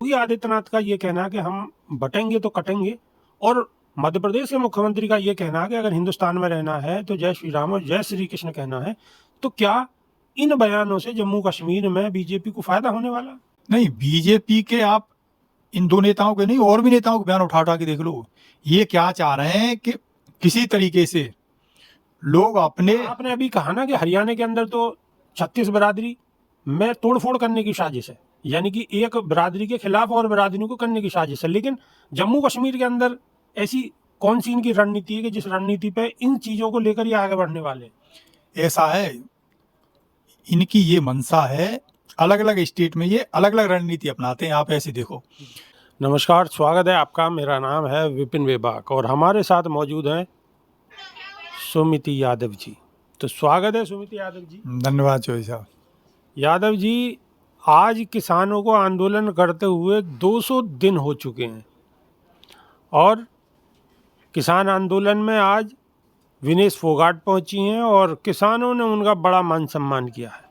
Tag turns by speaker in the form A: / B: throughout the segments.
A: योगी आदित्यनाथ का ये कहना है कि हम बटेंगे तो कटेंगे, और मध्य प्रदेश के मुख्यमंत्री का ये कहना है कि अगर हिंदुस्तान में रहना है तो जय श्री राम और जय श्री कृष्ण कहना है, तो क्या इन बयानों से जम्मू कश्मीर में बीजेपी को फायदा होने वाला?
B: नहीं, बीजेपी के आप इन दो नेताओं के नहीं, और भी नेताओं के बयान उठा उठा के देख लो। ये क्या चाह रहे हैं कि किसी तरीके से लोग अपने
A: आपने अभी कहा ना कि हरियाणा के अंदर तो 36 बिरादरी में तोड़फोड़ करने की साजिश है, यानी कि एक बिरादरी के खिलाफ और बिरादरियों को करने की साजिश है। लेकिन जम्मू कश्मीर के अंदर ऐसी कौन सी इनकी रणनीति है कि जिस रणनीति पे इन चीजों को लेकर ये आगे बढ़ने वाले हैं?
B: ऐसा है, इनकी ये मंशा है, अलग अलग स्टेट में ये अलग अलग रणनीति अपनाते हैं। आप ऐसे देखो।
A: नमस्कार, स्वागत है आपका। मेरा नाम है विपिन वेबाक और हमारे साथ मौजूद हैं सुमिति यादव जी। तो स्वागत है सुमिति यादव जी।
B: धन्यवाद चौधरी साहब।
A: यादव जी, आज किसानों को आंदोलन करते हुए 200 दिन हो चुके हैं और किसान आंदोलन में आज विनेश फोगाट पहुंची हैं और किसानों ने उनका बड़ा मान सम्मान किया है।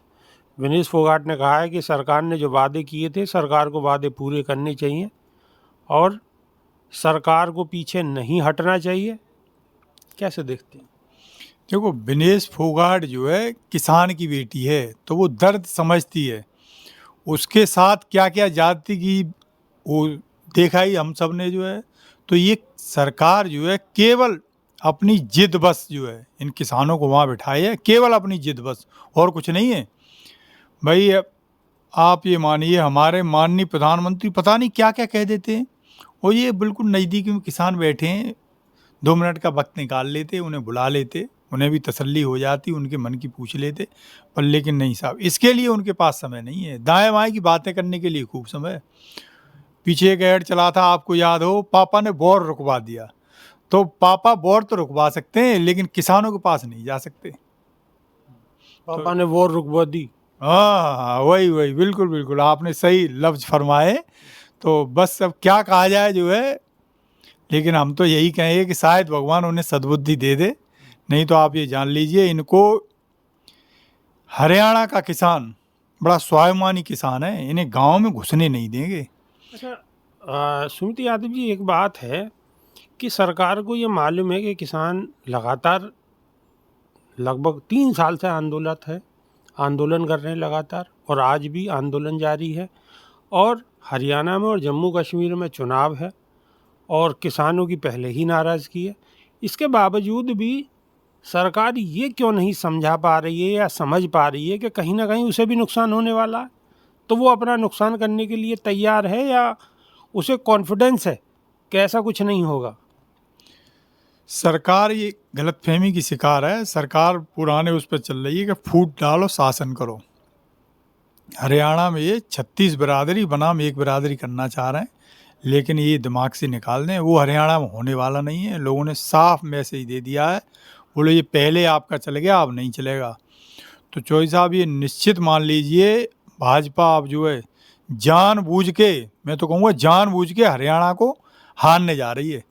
A: विनेश फोगाट ने कहा है कि सरकार ने जो वादे किए थे, सरकार को वादे पूरे करने चाहिए और सरकार को पीछे नहीं हटना चाहिए। कैसे देखते हैं?
B: देखो, विनेश फोगाट जो है किसान की बेटी है, तो वो दर्द समझती है। उसके साथ क्या क्या जाति की वो देखा ही हम सब ने जो है। तो ये सरकार जो है केवल अपनी जिद बस जो है इन किसानों को वहाँ बिठाई है, केवल अपनी जिद बस, और कुछ नहीं है भाई। आप ये मानिए, हमारे माननीय प्रधानमंत्री पता नहीं क्या क्या कह देते हैं, और ये बिल्कुल नज़दीक में किसान बैठे हैं, 2 मिनट का वक्त निकाल लेते, उन्हें बुला लेते, उन्हें भी तसल्ली हो जाती, उनके मन की पूछ लेते। पर लेकिन नहीं साहब, इसके लिए उनके पास समय नहीं है। दाएं बाएं की बातें करने के लिए खूब समय है। पीछे एक ऐड चला था, आपको याद हो, पापा ने बोर रुकवा दिया। तो पापा बोर तो रुकवा सकते हैं, लेकिन किसानों के पास नहीं जा सकते।
A: पापा ने वोर रुकवा दी।
B: हाँ, वही वही, बिल्कुल बिल्कुल, आपने सही लफ्ज फरमाए। तो बस अब क्या कहा जाए जो है, लेकिन हम तो यही कहेंगे कि शायद भगवान उन्हें सद्बुद्धि दे दे। नहीं तो आप ये जान लीजिए, इनको हरियाणा का किसान बड़ा स्वाभिमानी किसान है, इन्हें गांव में घुसने नहीं देंगे।
A: अच्छा, सुमिति यादव जी, एक बात है कि सरकार को ये मालूम है कि किसान लगातार लगभग 3 साल से आंदोलन कर रहे हैं लगातार, और आज भी आंदोलन जारी है। और हरियाणा में और जम्मू कश्मीर में चुनाव है और किसानों की पहले ही नाराज़गी है। इसके बावजूद भी सरकार ये क्यों नहीं समझा पा रही है या समझ पा रही है कि कहीं ना कहीं उसे भी नुकसान होने वाला है, तो वो अपना नुकसान करने के लिए तैयार है, या उसे कॉन्फिडेंस है कि ऐसा कुछ नहीं होगा?
B: सरकार ये गलतफहमी की शिकार है। सरकार पुराने उस पर चल रही है कि फूट डालो, शासन करो। हरियाणा में ये 36 बिरादरी बनाम एक बिरादरी करना चाह रहे हैं, लेकिन ये दिमाग से निकाल दें, वो हरियाणा में होने वाला नहीं है। लोगों ने साफ मैसेज दे दिया है, बोले ये पहले आपका चल गया, अब नहीं चलेगा। तो चौधरी साहब, ये निश्चित मान लीजिए, भाजपा अब जो है जानबूझ के, मैं तो कहूँगा जानबूझ के हरियाणा को हारने जा रही है।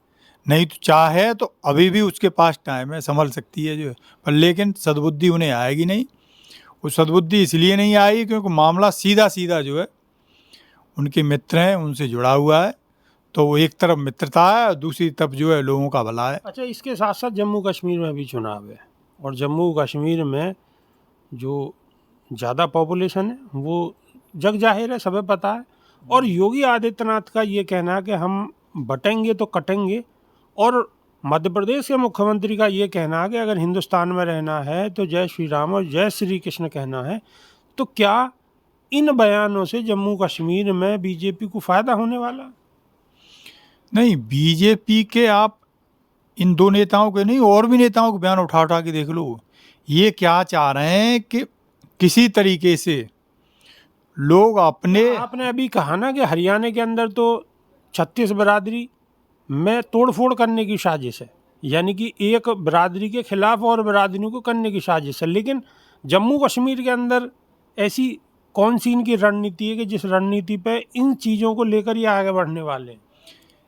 B: नहीं तो चाहे तो अभी भी उसके पास टाइम है, संभल सकती है जो है, पर लेकिन सद्बुद्धि उन्हें आएगी नहीं। वो सद्बुद्धि इसलिए नहीं आई क्योंकि मामला सीधा सीधा जो है उनके मित्र हैं, उनसे जुड़ा हुआ है। तो वो एक तरफ मित्रता है, दूसरी तरफ जो है लोगों का भला है।
A: अच्छा, इसके साथ साथ जम्मू कश्मीर में भी चुनाव है, और जम्मू कश्मीर में जो ज़्यादा पॉपुलेशन है वो जग जाहिर है, सबे पता है। और योगी आदित्यनाथ का ये कहना है कि हम बटेंगे तो कटेंगे, और मध्य प्रदेश के मुख्यमंत्री का ये कहना है कि अगर हिंदुस्तान में रहना है तो जय श्री राम और जय श्री कृष्ण कहना है, तो क्या इन बयानों से जम्मू कश्मीर में बीजेपी को फायदा होने वाला?
B: नहीं, बीजेपी के आप इन दो नेताओं के नहीं, और भी नेताओं के बयान उठा उठा के देख लो। ये क्या चाह रहे हैं कि किसी तरीके से लोग अपने
A: आपने अभी कहा ना कि हरियाणा के अंदर तो 36 बिरादरी में तोड़फोड़ करने की साजिश है, यानी कि एक बिरादरी के खिलाफ और बिरादरियों को करने की साजिश है। लेकिन जम्मू कश्मीर के अंदर ऐसी कौन सी इनकी रणनीति है कि जिस रणनीति पे इन चीज़ों को लेकर ये आगे बढ़ने वाले हैं?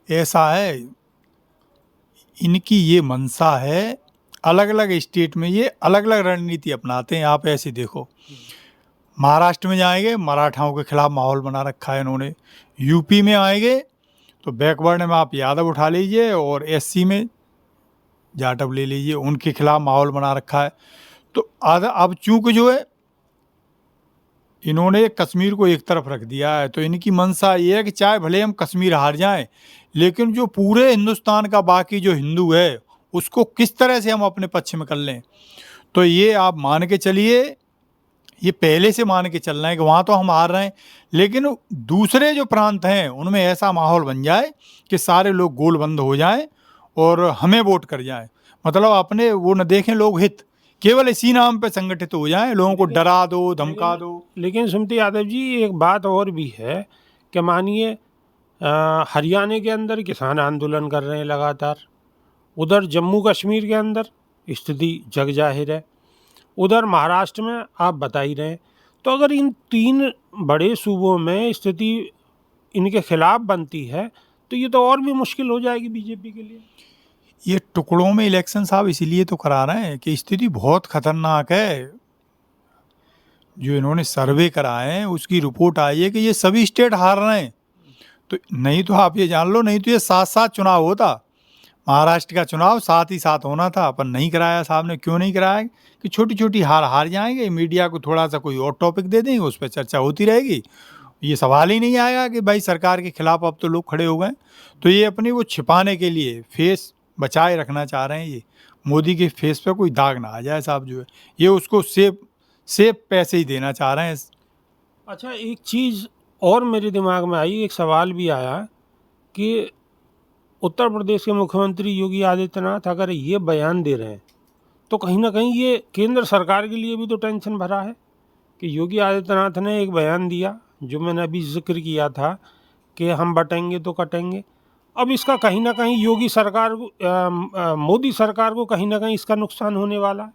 B: ऐसा है, इनकी ये मंशा है, अलग अलग स्टेट में ये अलग अलग रणनीति अपनाते हैं। आप ऐसे देखो, महाराष्ट्र में जाएंगे, मराठाओं के खिलाफ माहौल बना रखा है इन्होंने। यूपी में आएंगे तो बैकवर्ड में आप यादव उठा लीजिए, और एससी में जाटव ले लीजिए, उनके खिलाफ माहौल बना रखा है। तो अब चूंकि जो है इन्होंने कश्मीर को एक तरफ रख दिया है, तो इनकी मंशा ये है कि चाहे भले हम कश्मीर हार जाएं, लेकिन जो पूरे हिंदुस्तान का बाकी जो हिंदू है उसको किस तरह से हम अपने पक्ष में कर लें। तो ये आप मान के चलिए, ये पहले से मान के चल रहे हैं कि वहाँ तो हम हार रहे हैं, लेकिन दूसरे जो प्रांत हैं उनमें ऐसा माहौल बन जाए कि सारे लोग गोलबंद हो जाएं और हमें वोट कर जाएं। मतलब अपने वो न देखें लोग हित, केवल इसी नाम पे संगठित हो जाएं, लोगों को डरा दो, धमका दो।
A: लेकिन सुमति यादव जी, एक बात और भी है कि मानिए हरियाणा के अंदर किसान आंदोलन कर रहे हैं लगातार, उधर जम्मू कश्मीर के अंदर स्थिति जग जाहिर है, उधर महाराष्ट्र में आप बता ही रहे हैं। तो अगर इन 3 बड़े सूबों में स्थिति इनके खिलाफ बनती है तो ये तो और भी मुश्किल हो जाएगी बीजेपी के लिए।
B: ये टुकड़ों में इलेक्शन साहब इसीलिए तो करा रहे हैं कि स्थिति बहुत खतरनाक है। जो इन्होंने सर्वे कराए हैं उसकी रिपोर्ट आई है कि ये सभी स्टेट हार रहे हैं। तो नहीं तो आप ये जान लो, नहीं तो ये साथ साथ चुनाव होता, महाराष्ट्र का चुनाव साथ ही साथ होना था, अपन नहीं कराया साहब ने। क्यों नहीं कराया? कि छोटी छोटी हार जाएंगे, मीडिया को थोड़ा सा कोई और टॉपिक दे देंगे, उस पर चर्चा होती रहेगी, ये सवाल ही नहीं आएगा कि भाई सरकार के खिलाफ अब तो लोग खड़े हो गए। तो ये अपनी वो छिपाने के लिए फेस बचाए रखना चाह रहे हैं, ये मोदी के फेस पे कोई दाग ना आ जाए साहब, जो है ये उसको सेफ पैसे ही देना चाह रहे हैं।
A: अच्छा, एक चीज़ और मेरे दिमाग में आई, एक सवाल भी आया कि उत्तर प्रदेश के मुख्यमंत्री योगी आदित्यनाथ अगर ये बयान दे रहे हैं तो कहीं ना कहीं ये केंद्र सरकार के लिए भी तो टेंशन भरा है कि योगी आदित्यनाथ ने एक बयान दिया जो मैंने अभी जिक्र किया था कि हम बटेंगे तो कटेंगे। अब इसका कहीं ना कहीं योगी सरकार को मोदी सरकार को कहीं ना कहीं इसका नुकसान होने वाला है,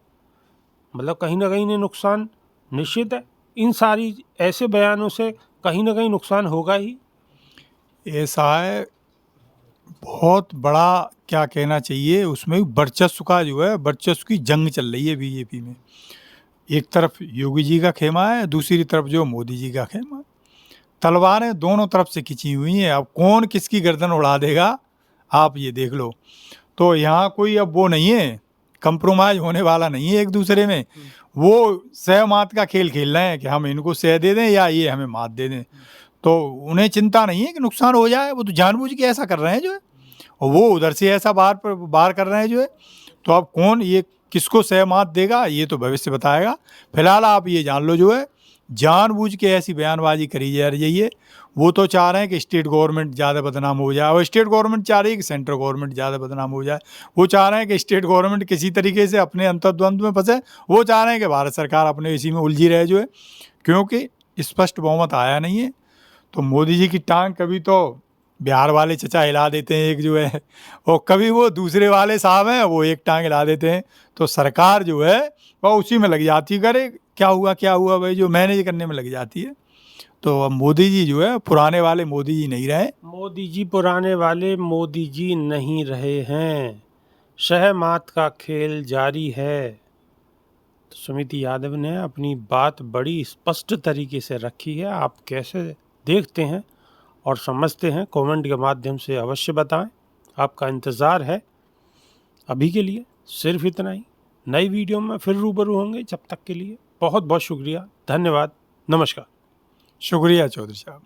A: मतलब कहीं ना कहीं नुकसान निश्चित है। इन सारी ऐसे बयानों से कहीं ना कहीं नुकसान होगा ही।
B: ऐसा है, बहुत बड़ा क्या कहना चाहिए, उसमें वर्चस्व का जो है वर्चस्व की जंग चल रही है बीजेपी में। एक तरफ योगी जी का खेमा है, दूसरी तरफ जो मोदी जी का खेमा है। तलवारें दोनों तरफ से खिंची हुई हैं, अब कौन किसकी गर्दन उड़ा देगा आप ये देख लो। तो यहाँ कोई अब वो नहीं है, कंप्रोमाइज होने वाला नहीं है एक दूसरे में। वो सह मात का खेल खेल रहे हैं कि हम इनको सह दे दें या ये हमें मात दे दें। तो उन्हें चिंता नहीं है कि नुकसान हो जाए, वो तो जानबूझ के ऐसा कर रहे हैं जो है, और वो उधर से ऐसा बार कर रहे हैं जो है। तो अब कौन ये किसको सह मात देगा ये तो भविष्य बताएगा। फिलहाल आप ये जान लो जो है, जानबूझ के ऐसी बयानबाजी करी जा रही है। वो तो चाह रहे हैं कि स्टेट गवर्नमेंट ज़्यादा बदनाम हो जाए, और स्टेट गवर्नमेंट चाह रही है कि सेंट्रल गवर्नमेंट ज़्यादा बदनाम हो जाए। वो चाह रहे हैं कि स्टेट गवर्नमेंट किसी तरीके से अपने अंतर्द्वंद में फंसे, वो चाह रहे हैं कि भारत सरकार अपने इसी में उलझी रहे जो है, क्योंकि स्पष्ट बहुमत आया नहीं है। तो मोदी जी की टांग कभी तो बिहार वाले चचा हिला देते हैं एक जो है, और कभी वो दूसरे वाले साहब हैं वो एक टांग हिला देते हैं। तो सरकार जो है वह उसी में लग जाती, करे क्या हुआ भाई, जो मैनेज करने में लग जाती है। तो अब मोदी जी जो है पुराने वाले मोदी जी नहीं रहे।
A: मोदी जी पुराने वाले मोदी जी नहीं रहे हैं, शहमात का खेल जारी है। तो सुमिति यादव ने अपनी बात बड़ी स्पष्ट तरीके से रखी है। आप कैसे देखते हैं और समझते हैं कमेंट के माध्यम से अवश्य बताएं, आपका इंतज़ार है। अभी के लिए सिर्फ इतना ही, नई वीडियो में फिर रूबरू होंगे। जब तक के लिए बहुत बहुत शुक्रिया, धन्यवाद, नमस्कार।
B: शुक्रिया चौधरी साहब।